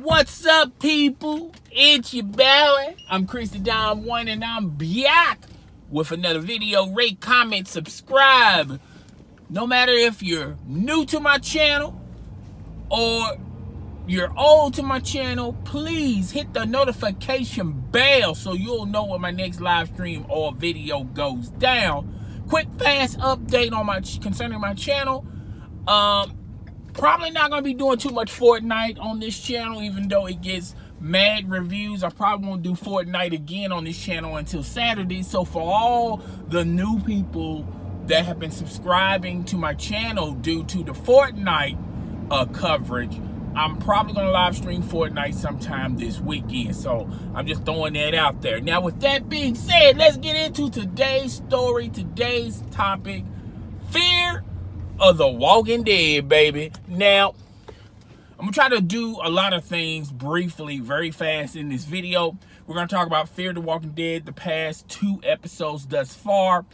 What's up, people? It's your boy. I'm Christy Don One, and I'm back with another video. Rate, comment, subscribe. No matter if you're new to my channel or you're old to my channel, please hit the notification bell so you'll know when my next live stream or video goes down. Quick, fast update on concerning my channel. Probably not gonna be doing too much Fortnite on this channel, even though it gets mad reviews. I probably won't do Fortnite again on this channel until Saturday. So for all the new people that have been subscribing to my channel due to the Fortnite coverage, I'm probably gonna live stream Fortnite sometime this weekend. So I'm just throwing that out there. Now, with that being said, let's get into today's story, today's topic: fear of the Walking Dead, baby. Now, I'm gonna try to do a lot of things briefly, very fast in this video. We're gonna talk about Fear of the Walking Dead, the past 2 episodes thus far,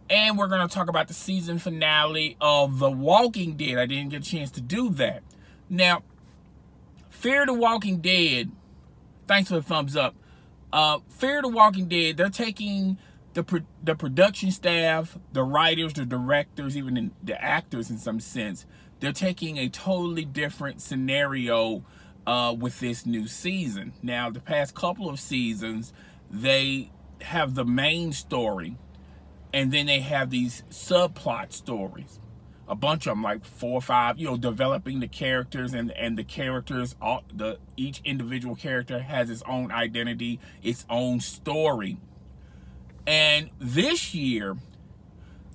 and we're gonna talk about the season finale of The Walking Dead. I didn't get a chance to do that. Now, Fear of the Walking Dead, thanks for the thumbs up. Fear of the Walking Dead, they're taking the production staff, the writers, the directors, even the actors in some sense. They're taking a totally different scenario with this new season. Now, the past couple of seasons, they have the main story, and then they have these subplot stories. A bunch of them, like 4 or 5, developing the characters, and the characters, each individual character has its own identity, its own story. And this year,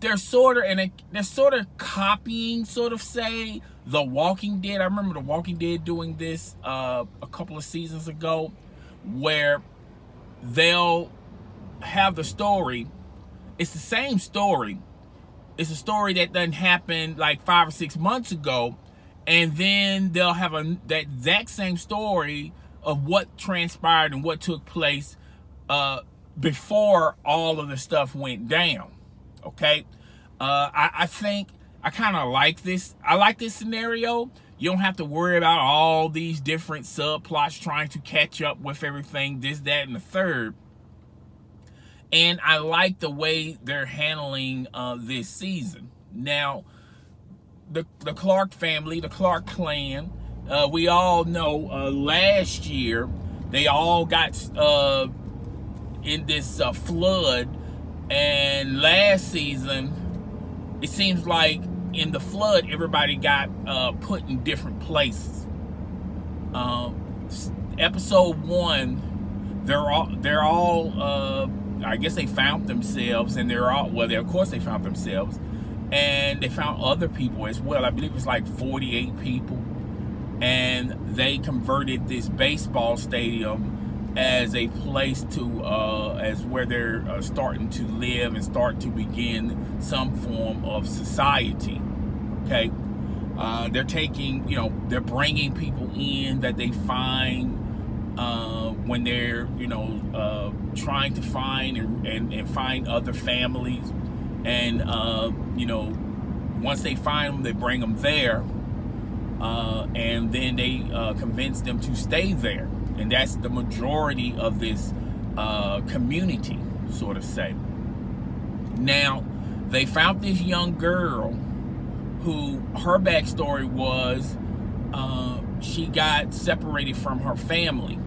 they're sort of copying, say, The Walking Dead. I remember The Walking Dead doing this a couple of seasons ago, where they'll have the story. It's the same story. It's a story that doesn't happen like 5 or 6 months ago, and then they'll have that exact same story of what transpired and what took place before all of the stuff went down. Okay, I think I kind of like this. I like this scenario. You don't have to worry about all these different subplots trying to catch up with everything, this, that, and the third. And I like the way they're handling this season. Now, the Clark family, the Clark clan, we all know last year they all got in this flood, and last season it seems like in the flood everybody got put in different places. Episode 1, they're all I guess they found themselves, and of course they found themselves, and they found other people as well. I believe it's like 48 people, and they converted this baseball stadium as a place as where they're starting to live and start to begin some form of society. Okay, they're taking, they're bringing people in that they find when they're, trying to find and find other families, and once they find them, they bring them there, and then they convince them to stay there. And that's the majority of this community, sort of say. Now, they found this young girl who, her backstory was she got separated from her family.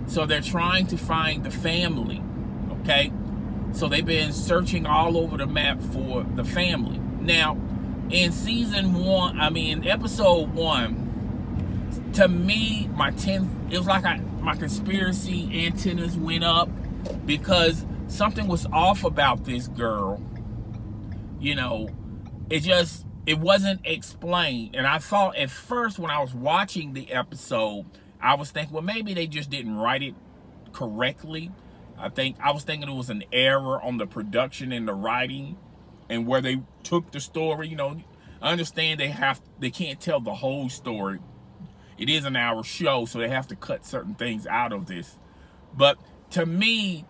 So they're trying to find the family, okay? So they've been searching all over the map for the family. Now, in episode 1, to me, it was like my conspiracy antennas went up, because something was off about this girl. It wasn't explained. And I thought at first, when I was watching the episode, I was thinking, well, maybe they just didn't write it correctly. I was thinking it was an error on the production and the writing, and where they took the story. I understand they can't tell the whole story. It is an hour show, so they have to cut certain things out of this. But to me,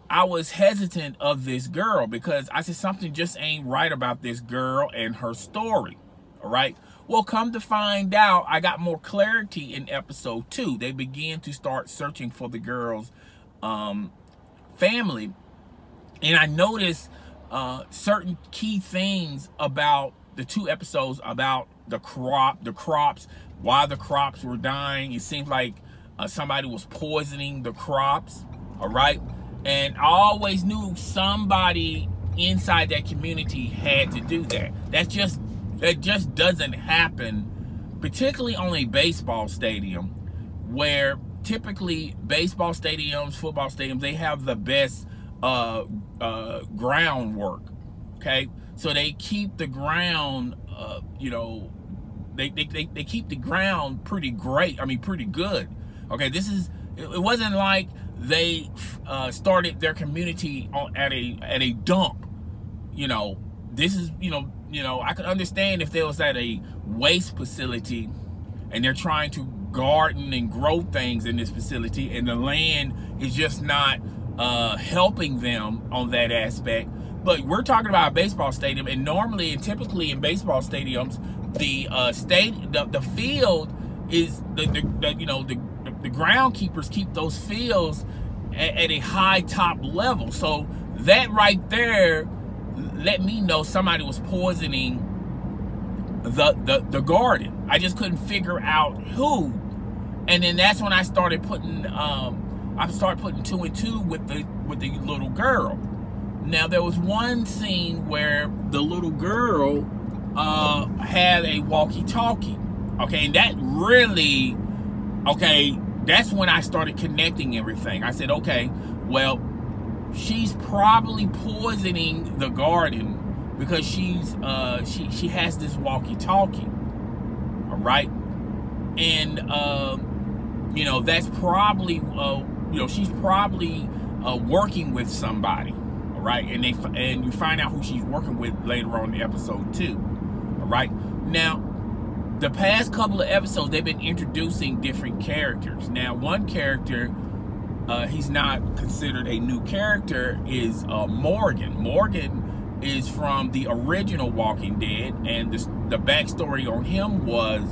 I was hesitant of this girl, because I said something just ain't right about this girl and her story. All right. Well, come to find out, I got more clarity in episode 2. They began to start searching for the girl's family, and I noticed certain key things about the 2 episodes about the crops, why the crops were dying. It seems like somebody was poisoning the crops, all right? And I always knew somebody inside that community had to do that. That just doesn't happen, particularly on a baseball stadium, where typically baseball stadiums, football stadiums, they have the best groundwork, okay? So they keep the ground, you know, they keep the ground pretty great. I mean, pretty good. Okay, it wasn't like they started their community at a dump. You know, this is, you know, I could understand if they was at a waste facility and they're trying to garden and grow things in this facility, and the land is just not helping them on that aspect. But we're talking about a baseball stadium, and normally and typically in baseball stadiums, the field is the groundkeepers keep those fields at a high top level. So that right there let me know somebody was poisoning the garden. I just couldn't figure out who, and then that's when I started putting 2 and 2 with the little girl. Now there was one scene where the little girl had a walkie-talkie, okay, and that really, okay, that's when I started connecting everything. I said, okay, well, she's probably poisoning the garden because she has this walkie-talkie, all right, and you know, that's probably you know, she's probably working with somebody, all right, and you find out who she's working with later on in episode 2, all right. Now, the past couple of episodes, they've been introducing different characters. Now, one character, he's not considered a new character, is Morgan. Morgan is from the original Walking Dead, and the backstory on him was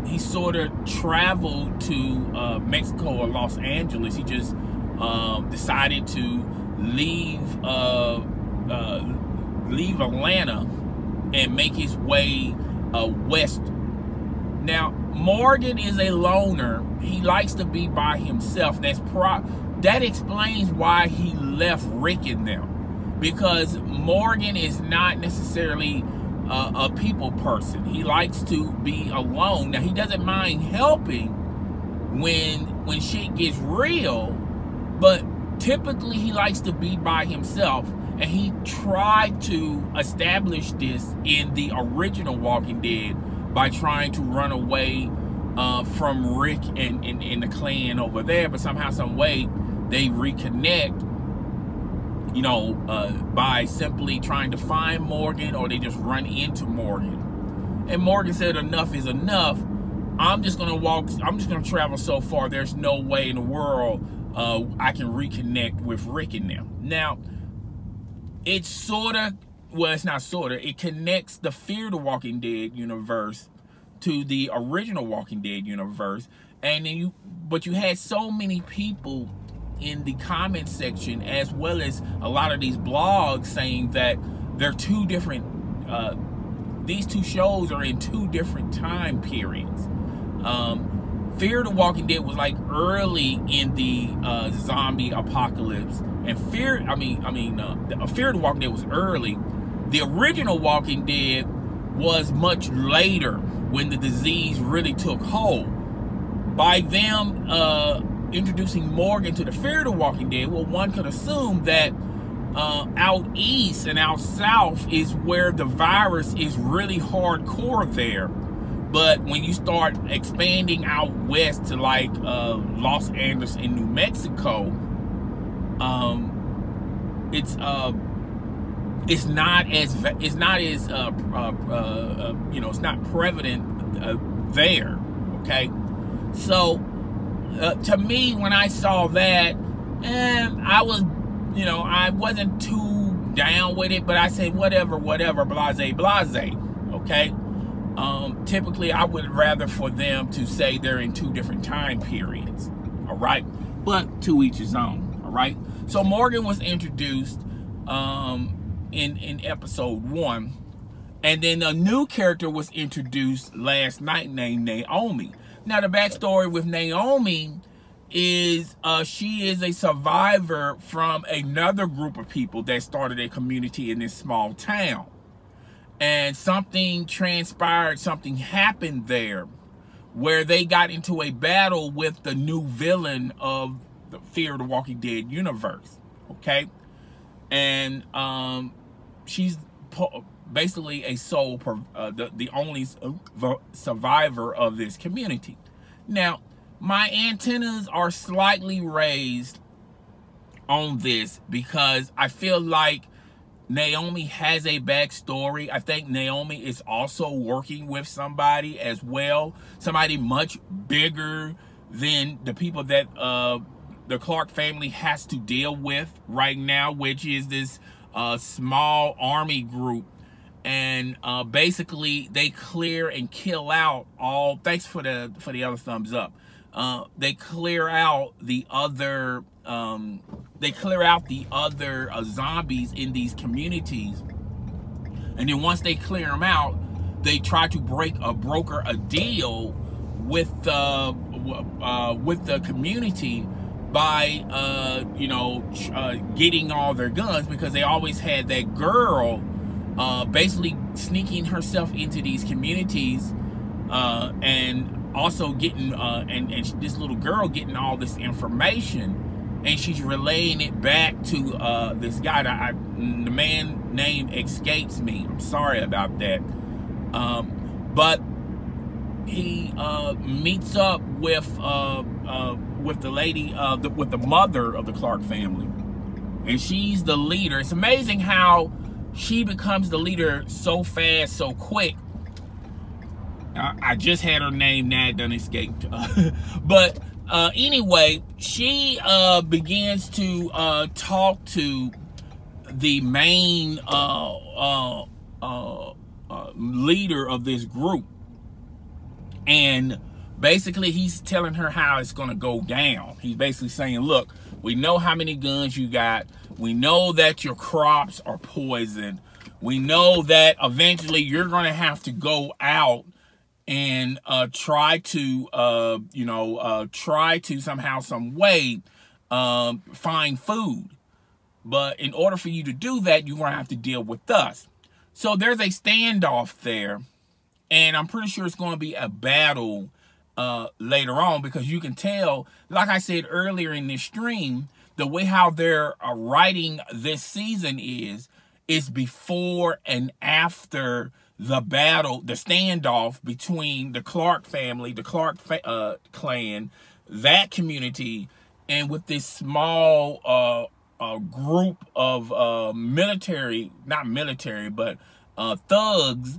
he sort of traveled to Mexico or Los Angeles. He just decided to leave Atlanta and make his way west. Now, Morgan is a loner. He likes to be by himself. That explains why he left Rick and them, because Morgan is not necessarily a people person. He likes to be alone. Now, he doesn't mind helping when shit gets real, but typically he likes to be by himself. And he tried to establish this in the original Walking Dead by trying to run away from Rick and the clan over there. But somehow, some way, they reconnect, you know, by simply trying to find Morgan, or they just run into Morgan. And Morgan said, enough is enough. I'm just going to travel so far. There's no way in the world I can reconnect with Rick and them. Now, it's sort of, well, it's not sort of, it connects the Fear the Walking Dead universe to the original Walking Dead universe. And then but you had so many people in the comment section, as well as a lot of these blogs, saying that they're two different, these two shows are in 2 different time periods. Fear the Walking Dead was like early in the zombie apocalypse, and Fear the Walking Dead was early. The original Walking Dead was much later, when the disease really took hold. By them introducing Morgan to the Fear the Walking Dead, well, one could assume that out east and out south is where the virus is really hardcore there. But when you start expanding out west to like Los Angeles and New Mexico, it's not as you know, it's not prevalent there. Okay, so to me, when I saw that, I was, you know, I wasn't too down with it, but I said whatever, blase. Okay. Typically, I would rather for them to say they're in 2 different time periods. All right, but to each his own. All right. So Morgan was introduced in episode 1, and then a new character was introduced last night named Naomi. Now the backstory with Naomi is she is a survivor from another group of people that started a community in this small town. And something transpired, something happened there where they got into a battle with the new villain of the Fear of the Walking Dead universe. Okay? And she's basically a the only survivor of this community. Now, my antennas are slightly raised on this because I feel like Naomi has a backstory. I think Naomi is also working with somebody as well. Somebody much bigger than the people that the Clark family has to deal with right now, which is this small army group. And basically they clear and kill out all, thanks for the other thumbs up. They clear out the other zombies in these communities, and then once they clear them out, they try to broker a deal with the community by getting all their guns, because they always had that girl basically sneaking herself into these communities and also getting and this little girl getting all this information, and she's relaying it back to this guy. The man name escapes me. I'm sorry about that. But he meets up with the lady, with the mother of the Clark family, and she's the leader. It's amazing how she becomes the leader so fast, so quick. I just had her name, that done escaped. But anyway, she begins to talk to the main leader of this group. And basically he's telling her how it's going to go down. He's basically saying, look, we know how many guns you got. We know that your crops are poisoned. We know that eventually you're going to have to go out and try to somehow, some way find food. But in order for you to do that, you're going to have to deal with us. So there's a standoff there, and I'm pretty sure it's going to be a battle later on, because you can tell, like I said earlier in this stream, the way how they're writing this season is before and after the battle, the standoff between the Clark family, the Clark clan, that community, and with this small group of thugs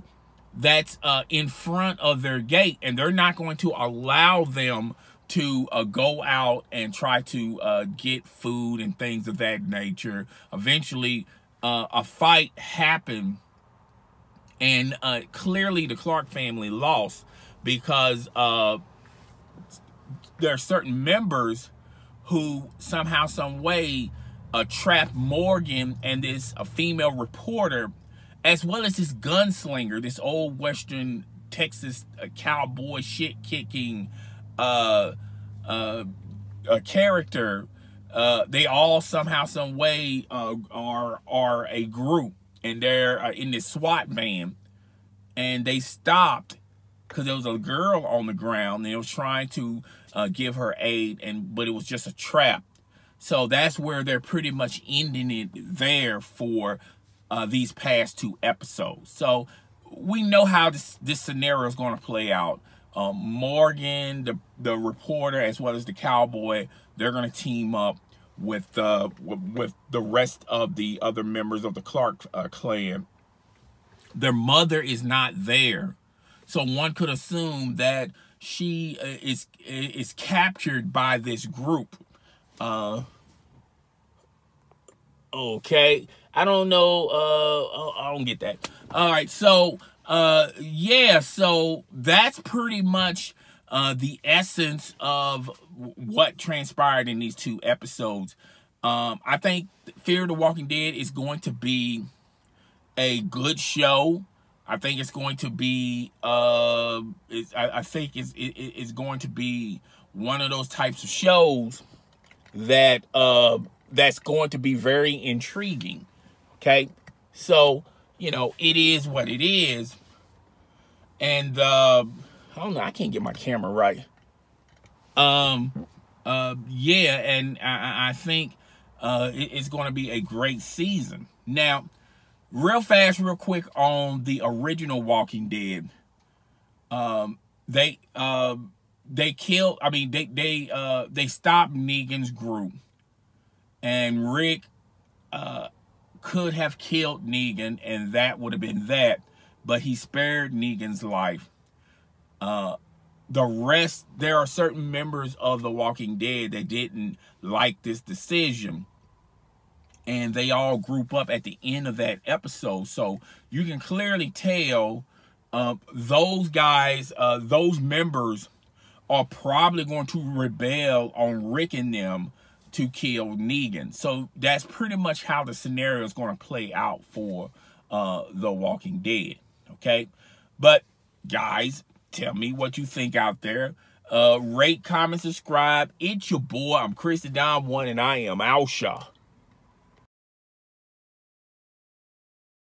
that's in front of their gate, and they're not going to allow them to go out and try to get food and things of that nature. Eventually, a fight happened, and clearly the Clark family lost, because there are certain members who somehow, some way trapped Morgan and this female reporter, as well as this gunslinger, this old Western Texas cowboy shit-kicking character. They all somehow, some way are a group, and they're in this SWAT van, and they stopped because there was a girl on the ground, and they was trying to give her aid, but it was just a trap. So that's where they're pretty much ending it there for these past 2 episodes. So we know how this scenario is going to play out. Morgan, the reporter, as well as the cowboy, they're going to team up with the rest of the other members of the Clark clan. Their mother is not there, so one could assume that she is captured by this group. Okay, I don't know. I don't get that. All right, so Yeah, so that's pretty much the essence of what transpired in these 2 episodes. I think Fear the Walking Dead is going to be a good show. I think it's going to be I think it's going to be one of those types of shows that that's going to be very intriguing. Okay, so you know, it is what it is. And I don't know, I can't get my camera right. Yeah, and I think it's going to be a great season. Now, real fast, real quick on the original Walking Dead. They killed. I mean, they stopped Negan's group, and Rick could have killed Negan, and that would have been that. But he spared Negan's life. The rest, there are certain members of The Walking Dead that didn't like this decision. And they all group up at the end of that episode. So you can clearly tell those guys, those members are probably going to rebel on Rick and them to kill Negan. So that's pretty much how the scenario is going to play out for The Walking Dead. Okay? But, guys, tell me what you think out there. Rate, comment, subscribe. It's your boy. I'm Chris the Dom 1, and I am Alsha.